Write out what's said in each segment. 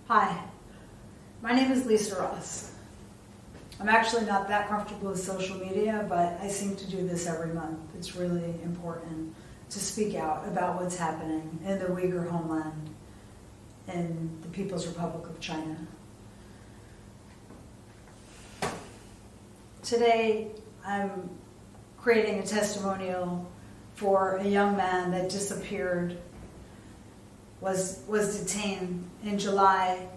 Hi, my name is Lisa Ross. I'm actually not that comfortable with social media, but I seem to do this every month. It's really important to speak out about what's happening in the Uyghur homeland in the People's Republic of China. Today, I'm creating a testimonial for a young man that disappeared, was detained in July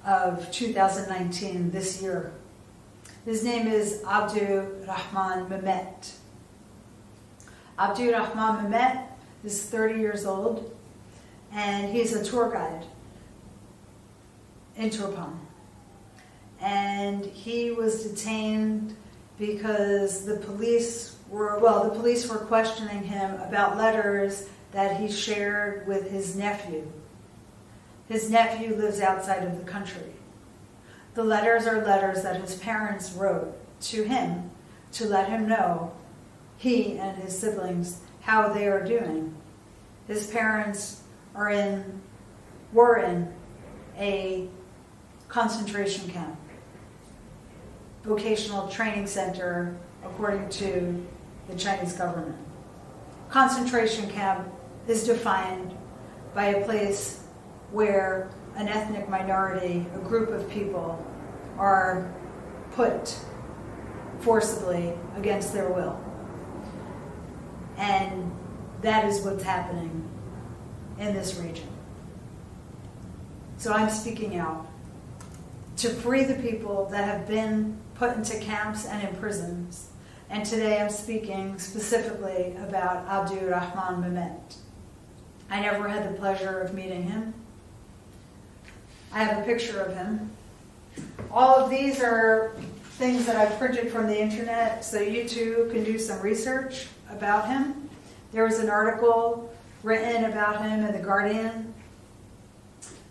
of 2019, this year. His name is Abdur Rahman Mehmet. Abdur Rahman Mehmet is 30 years old, and he's a tour guide in Toplama. And he was detained because the police were questioning him about letters that he shared with his nephew. His nephew lives outside of the country. The letters are letters that his parents wrote to him to let him know, he and his siblings, how they are doing. His parents were in a concentration camp, vocational training center, according to the Chinese government. Concentration camp is defined by a place where an ethnic minority, a group of people, are put forcibly against their will. And that is what's happening in this region. So I'm speaking out to free the people that have been put into camps and in prisons. And today I'm speaking specifically about Abdur Rahman Mehmet. I never had the pleasure of meeting him. I have a picture of him. All of these are things that I've printed from the internet, so you too can do some research about him. There was an article written about him in The Guardian.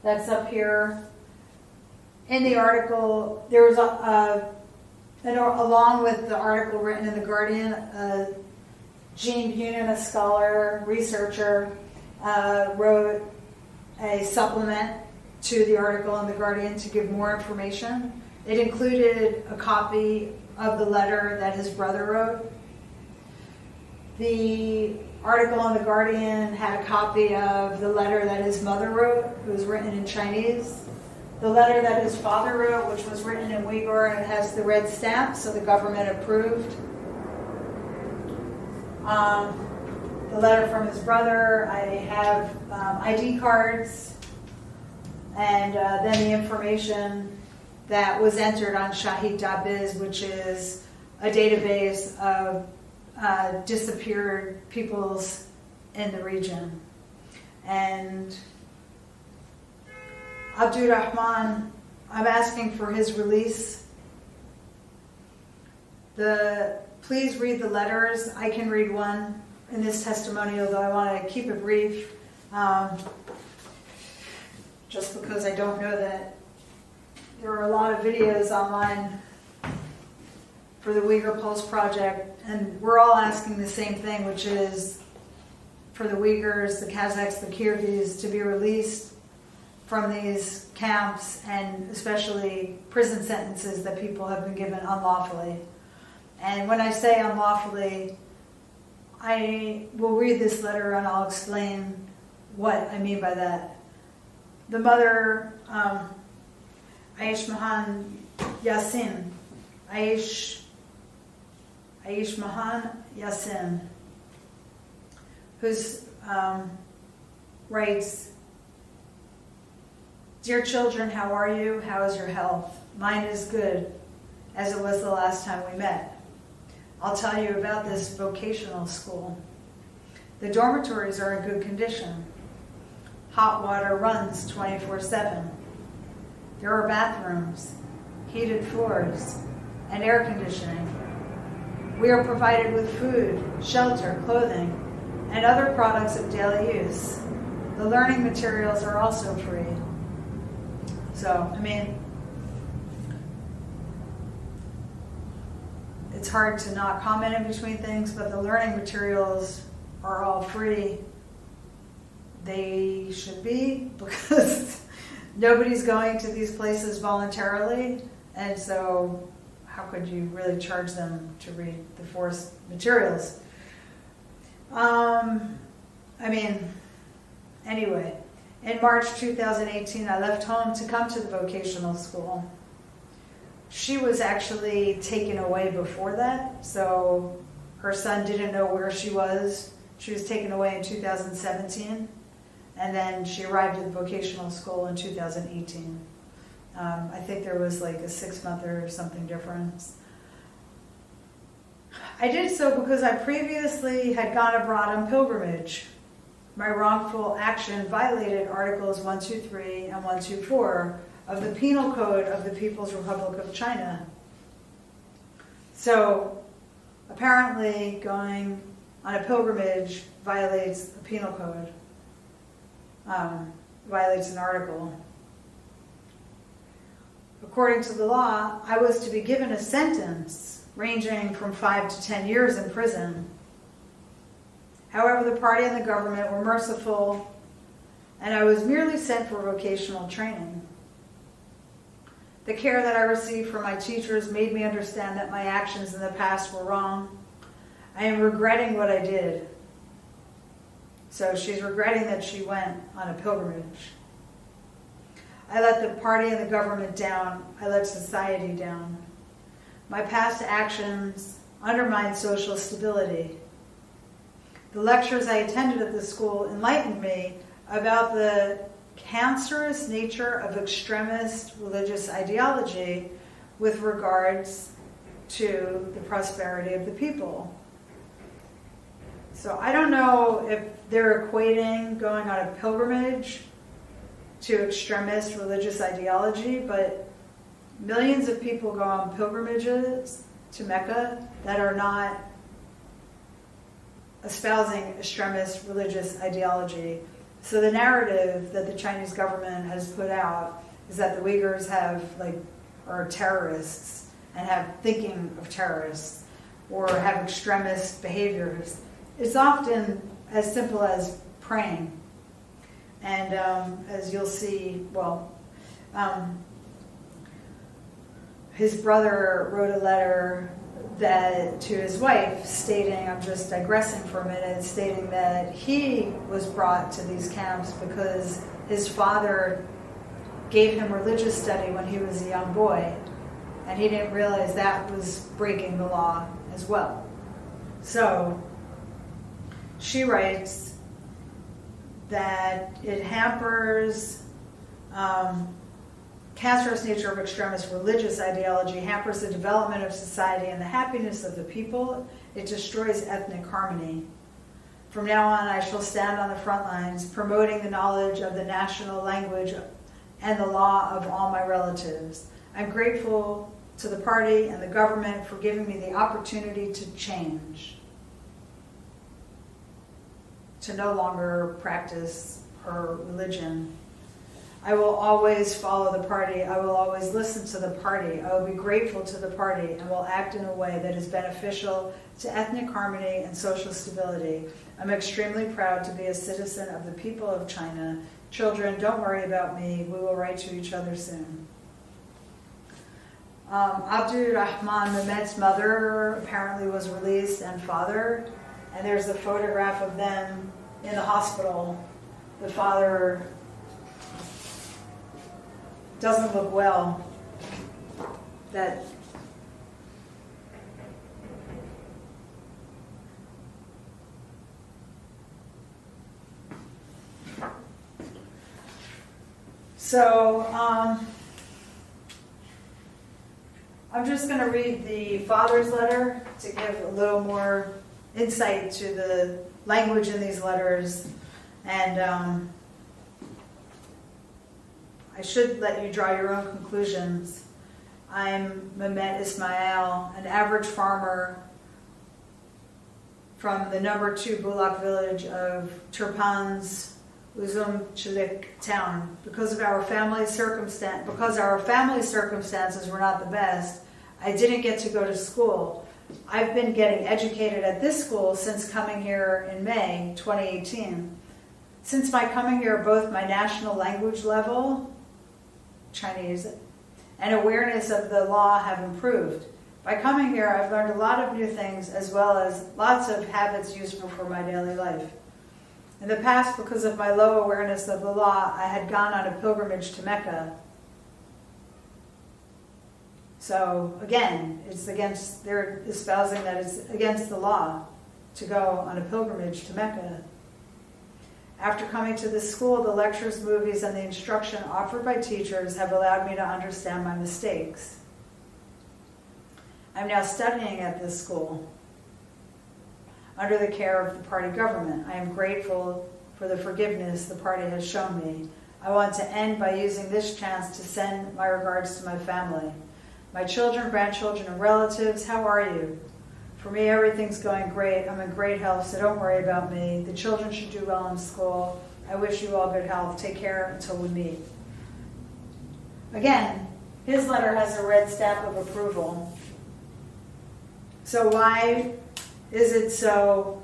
That's up here. In the article, there was along with the article written in The Guardian, Jean Bunin, a scholar, researcher, wrote a supplement to the article in The Guardian to give more information. It included a copy of the letter that his brother wrote. The article in The Guardian had a copy of the letter that his mother wrote. It was written in Chinese. The letter that his father wrote, which was written in Uyghur, and it has the red stamp, so the government approved. The letter from his brother, I have ID cards, and then the information that was entered on Shahitlik, which is a database of disappeared peoples in the region. And Abdur Rahman, I'm asking for his release. Please read the letters. I can read one in this testimonial, though I want to keep it brief, just because I don't know that there are a lot of videos online for the Uyghur Pulse Project, and we're all asking the same thing, which is for the Uyghurs, the Kazakhs, the Kyrgyz to be released from these camps, and especially prison sentences that people have been given unlawfully. And when I say unlawfully, I will read this letter and I'll explain what I mean by that. The mother, Aish Mahan Yassin, Aish Mahan Yassin, who's writes, "Dear children, how are you? How is your health? Mine is good, as it was the last time we met. I'll tell you about this vocational school. The dormitories are in good condition. Hot water runs 24/7. There are bathrooms, heated floors, and air conditioning. We are provided with food, shelter, clothing, and other products of daily use. The learning materials are also free." So, it's hard to not comment in between things, but the learning materials are all free. They should be, because nobody's going to these places voluntarily, and so how could you really charge them to read the forced materials? Anyway, in March 2018, I left home to come to the vocational school. She was actually taken away before that, so her son didn't know where she was. She was taken away in 2017, and then she arrived at the vocational school in 2018. I think there was like a 6-month or something difference. I did so because I previously had gone abroad on pilgrimage. My wrongful action violated Articles 123 and 124 of the Penal Code of the People's Republic of China. So apparently going on a pilgrimage violates the Penal Code, violates an article. According to the law, I was to be given a sentence ranging from 5 to 10 years in prison. However, the party and the government were merciful, and I was merely sent for vocational training. The care that I received from my teachers made me understand that my actions in the past were wrong. I am regretting what I did. So she's regretting that she went on a pilgrimage. I let the party and the government down. I let society down. My past actions undermined social stability. The lectures I attended at the school enlightened me about the cancerous nature of extremist religious ideology with regards to the prosperity of the people. So I don't know if they're equating going on a pilgrimage to extremist religious ideology, but millions of people go on pilgrimages to Mecca that are not espousing extremist religious ideology. So the narrative that the Chinese government has put out is that the Uyghurs are terrorists and have thinking of terrorists or have extremist behaviors. It's often as simple as praying. And as you'll see, his brother wrote a letter to his wife stating, I'm just digressing for a minute, stating that he was brought to these camps because his father gave him religious study when he was a young boy, and he didn't realize that was breaking the law as well. So she writes that it hampers cancerous nature of extremist religious ideology hampers the development of society and the happiness of the people. It destroys ethnic harmony. From now on, I shall stand on the front lines, promoting the knowledge of the national language and the law of all my relatives. I'm grateful to the party and the government for giving me the opportunity to change, to no longer practice her religion. I will always follow the party. I will always listen to the party. I will be grateful to the party and will act in a way that is beneficial to ethnic harmony and social stability. I'm extremely proud to be a citizen of the people of China. Children, don't worry about me. We will write to each other soon. Abdurrahman Mehmet's mother apparently was released and father, and there's a photograph of them in the hospital. The father doesn't look well. So I'm just going to read the father's letter to give a little more insight to the language in these letters, and I should let you draw your own conclusions. I'm Mehmet Ismail, an average farmer from the number 2 Bulak village of Turpan's Uzumchilik town. Because our family circumstances were not the best, I didn't get to go to school. I've been getting educated at this school since coming here in May 2018. Since my coming here, both my national language level Chinese, and awareness of the law have improved. By coming here, I've learned a lot of new things as well as lots of habits useful for my daily life. In the past, because of my low awareness of the law, I had gone on a pilgrimage to Mecca. So again, they're espousing that it's against the law to go on a pilgrimage to Mecca. After coming to this school, the lectures, movies, and the instruction offered by teachers have allowed me to understand my mistakes. I'm now studying at this school under the care of the party government. I am grateful for the forgiveness the party has shown me. I want to end by using this chance to send my regards to my family. My children, grandchildren, and relatives, how are you? For me, everything's going great. I'm in great health, so don't worry about me. The children should do well in school. I wish you all good health. Take care until we meet. Again, his letter has a red stamp of approval. So why is it so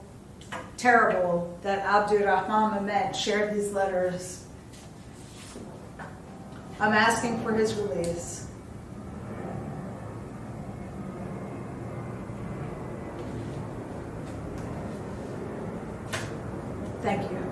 terrible that Abdurrahman Mehmet shared these letters? I'm asking for his release. Thank you.